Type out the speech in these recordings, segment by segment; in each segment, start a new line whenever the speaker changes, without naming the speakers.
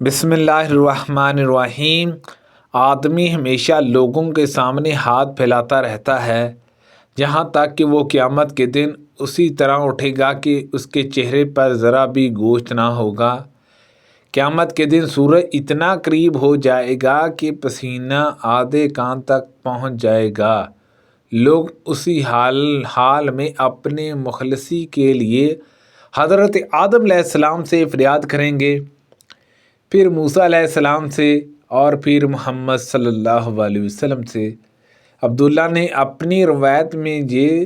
بسم اللہ الرحمن الرحیم۔ آدمی ہمیشہ لوگوں کے سامنے ہاتھ پھیلاتا رہتا ہے جہاں تک کہ وہ قیامت کے دن اسی طرح اٹھے گا کہ اس کے چہرے پر ذرا بھی گوشت نہ ہوگا۔ قیامت کے دن سورج اتنا قریب ہو جائے گا کہ پسینہ آدھے کان تک پہنچ جائے گا۔ لوگ اسی حال میں اپنے مخلصی کے لیے حضرت آدم علیہ السلام سے فریاد کریں گے، پھر موسیٰ علیہ السلام سے، اور پھر محمد صلی اللہ علیہ وسلم سے۔ عبداللہ نے اپنی روایت میں یہ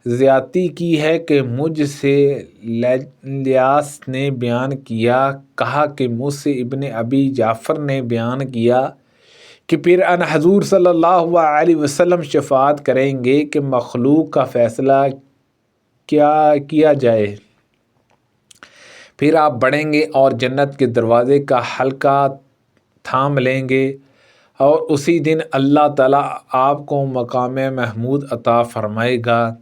زیادتی کی ہے کہ مجھ سے لیاس نے بیان کیا، کہا کہ مجھ سے ابن ابی جعفر نے بیان کیا کہ پھر ان حضور صلی اللہ علیہ وسلم شفاعت کریں گے کہ مخلوق کا فیصلہ کیا کیا جائے۔ پھر آپ بڑھیں گے اور جنت کے دروازے کا حلقہ تھام لیں گے، اور اسی دن اللہ تعالیٰ آپ کو مقام محمود عطا فرمائے گا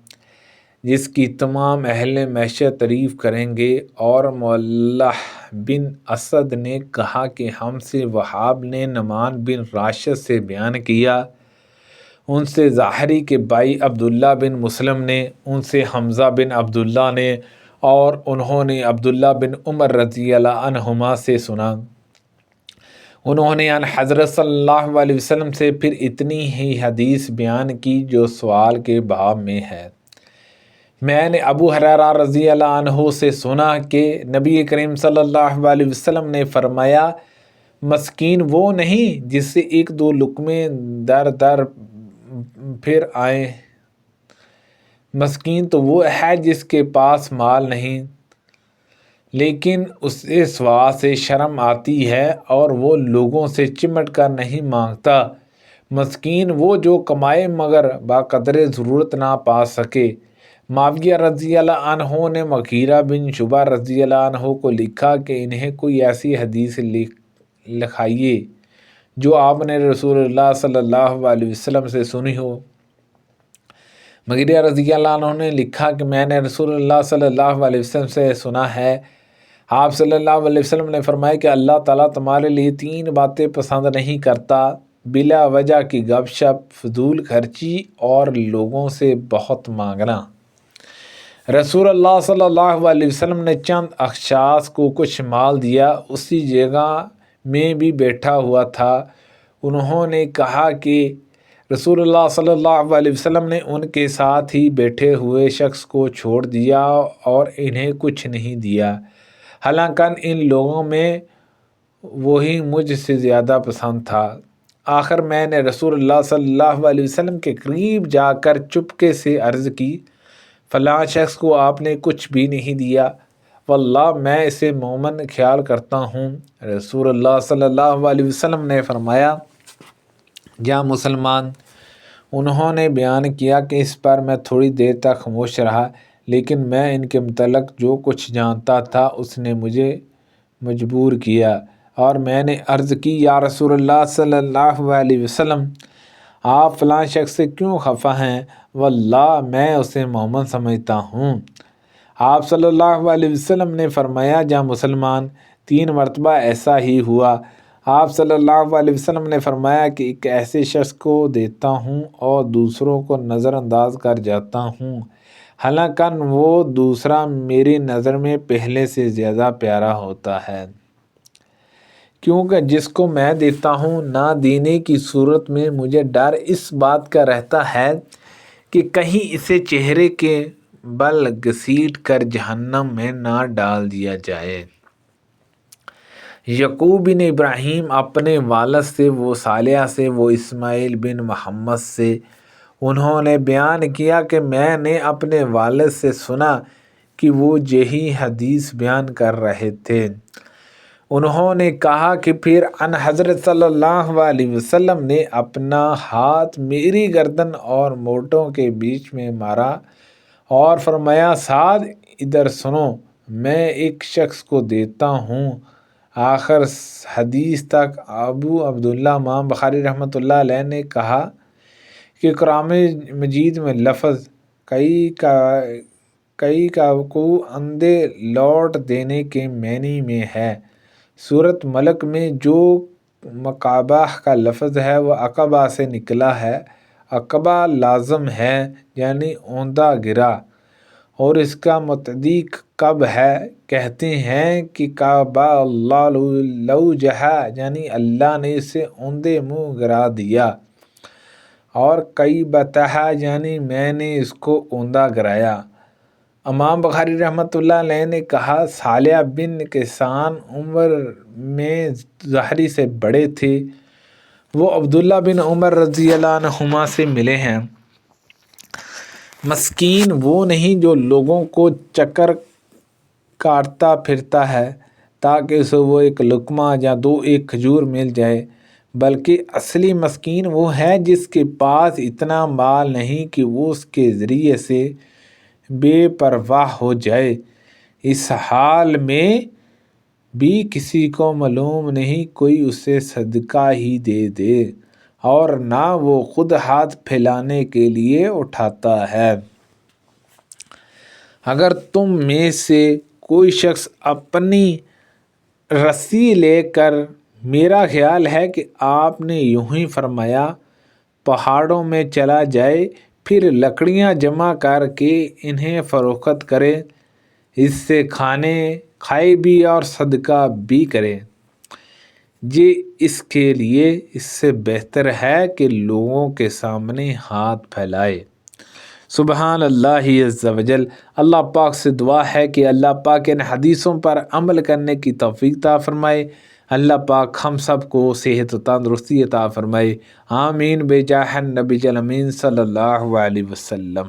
جس کی تمام اہل محشر تعریف کریں گے۔ اور معلّہ بن اسد نے کہا کہ ہم سے وہاب نے نعمان بن راشد سے بیان کیا، ان سے ظاہری کے بھائی عبداللہ بن مسلم نے، ان سے حمزہ بن عبداللہ نے، اور انہوں نے عبداللہ بن عمر رضی اللہ عنہما سے سنا۔ انہوں نے ان حضرت صلی اللہ علیہ وسلم سے پھر اتنی ہی حدیث بیان کی جو سوال کے باب میں ہے۔ میں نے ابو ہریرہ رضی اللہ عنہ سے سنا کہ نبی کریم صلی اللہ علیہ وسلم نے فرمایا، مسکین وہ نہیں جس سے ایک دو لقمے در در پھر آئیں، مسکین تو وہ ہے جس کے پاس مال نہیں لیکن اسے سوا سے شرم آتی ہے اور وہ لوگوں سے چمٹ کر نہیں مانگتا، مسکین وہ جو کمائے مگر بقدر ضرورت نہ پا سکے۔ معاویہ رضی اللہ عنہ نے مغیرہ بن شعبہ رضی اللہ عنہ کو لکھا کہ انہیں کوئی ایسی حدیث لکھائیے جو آپ نے رسول اللہ صلی اللہ علیہ وسلم سے سنی ہو۔ مغیرہ رضی اللہ عنہ نے لکھا کہ میں نے رسول اللہ صلی اللہ علیہ وسلم سے سنا ہے، آپ صلی اللہ علیہ وسلم نے فرمایا کہ اللہ تعالیٰ تمہارے لیے 3 باتیں پسند نہیں کرتا، بلا وجہ کی گپ شپ، فضول خرچی اور لوگوں سے بہت مانگنا۔ رسول اللہ صلی اللہ علیہ وسلم نے چند اشخاص کو کچھ مال دیا، اسی جگہ میں بھی بیٹھا ہوا تھا۔ انہوں نے کہا کہ رسول اللہ صلی اللہ علیہ وسلم نے ان کے ساتھ ہی بیٹھے ہوئے شخص کو چھوڑ دیا اور انہیں کچھ نہیں دیا، حالانکہ ان لوگوں میں وہی مجھ سے زیادہ پسند تھا۔ آخر میں نے رسول اللہ صلی اللہ علیہ وسلم کے قریب جا کر چپکے سے عرض کی، فلاں شخص کو آپ نے کچھ بھی نہیں دیا، واللہ میں اسے مومن خیال کرتا ہوں۔ رسول اللہ صلی اللہ علیہ وسلم نے فرمایا، یا مسلمان۔ انہوں نے بیان کیا کہ اس پر میں تھوڑی دیر تک خاموش رہا، لیکن میں ان کے متعلق جو کچھ جانتا تھا اس نے مجھے مجبور کیا، اور میں نے عرض کی، یا رسول اللہ صلی اللہ علیہ وسلم، آپ فلاں شخص سے کیوں خفا ہیں؟ واللہ میں اسے مومن سمجھتا ہوں۔ آپ صلی اللہ علیہ وسلم نے فرمایا، جا مسلمان، 3 مرتبہ ایسا ہی ہوا۔ آپ صلی اللہ علیہ وسلم نے فرمایا کہ ایک ایسے شخص کو دیتا ہوں اور دوسروں کو نظر انداز کر جاتا ہوں، حالانکہ وہ دوسرا میری نظر میں پہلے سے زیادہ پیارا ہوتا ہے، کیونکہ جس کو میں دیتا ہوں نہ دینے کی صورت میں مجھے ڈر اس بات کا رہتا ہے کہ کہیں اسے چہرے کے بل گھسیٹ کر جہنم میں نہ ڈال دیا جائے۔ یعقوب بن ابراہیم اپنے والد سے، وہ صالح سے، وہ اسماعیل بن محمد سے، انہوں نے بیان کیا کہ میں نے اپنے والد سے سنا کہ وہ یہی حدیث بیان کر رہے تھے۔ انہوں نے کہا کہ پھر ان حضرت صلی اللہ علیہ وسلم نے اپنا ہاتھ میری گردن اور مونڈھوں کے بیچ میں مارا اور فرمایا، سعد ادھر سنو، میں ایک شخص کو دیتا ہوں۔ آخر حدیث تک ابو عبداللہ امام بخاری رحمۃ اللہ علیہ نے کہا کہ قرآن مجید میں لفظ کئی کا کو اندھے لوٹ دینے کے معنی میں ہے۔ صورت ملک میں جو مقابہ کا لفظ ہے وہ عقبہ سے نکلا ہے۔ عقبہ لازم ہے یعنی اوندا گرا، اور اس کا متعدی کب ہے؟ کہتے ہیں کہ کعبہ اللہ لوجہا یعنی اللہ نے اسے اوندے منہ گرا دیا، اور کئی بتہا یعنی میں نے اس کو اوندا گرایا۔ امام بخاری رحمۃ اللہ علیہ نے کہا صالح بن کیسان عمر میں زہری سے بڑے تھے، وہ عبداللہ بن عمر رضی اللہ عنہما سے ملے ہیں۔ مسکین وہ نہیں جو لوگوں کو چکر کاٹتا پھرتا ہے تاکہ اسے وہ ایک لقمہ یا ایک کھجور مل جائے، بلکہ اصلی مسکین وہ ہے جس کے پاس اتنا مال نہیں کہ وہ اس کے ذریعے سے بے پرواہ ہو جائے۔ اس حال میں بھی کسی کو معلوم نہیں، کوئی اسے صدقہ ہی دے دے اور نہ وہ خود ہاتھ پھیلانے کے لیے اٹھاتا ہے۔ اگر تم میں سے کوئی شخص اپنی رسی لے کر، میرا خیال ہے کہ آپ نے یوں ہی فرمایا، پہاڑوں میں چلا جائے، پھر لکڑیاں جمع کر کے انہیں فروخت کرے، اس سے کھائے بھی اور صدقہ بھی کرے، یہ اس کے لیے اس سے بہتر ہے کہ لوگوں کے سامنے ہاتھ پھیلائے۔ سبحان اللہ عز و جل۔ اللہ پاک سے دعا ہے کہ اللہ پاک ان حدیثوں پر عمل کرنے کی توفیق عطا فرمائے۔ اللہ پاک ہم سب کو صحت و تندرستی عطا فرمائے۔ آمین بجاہ النبی الامین صلی اللہ علیہ وسلم۔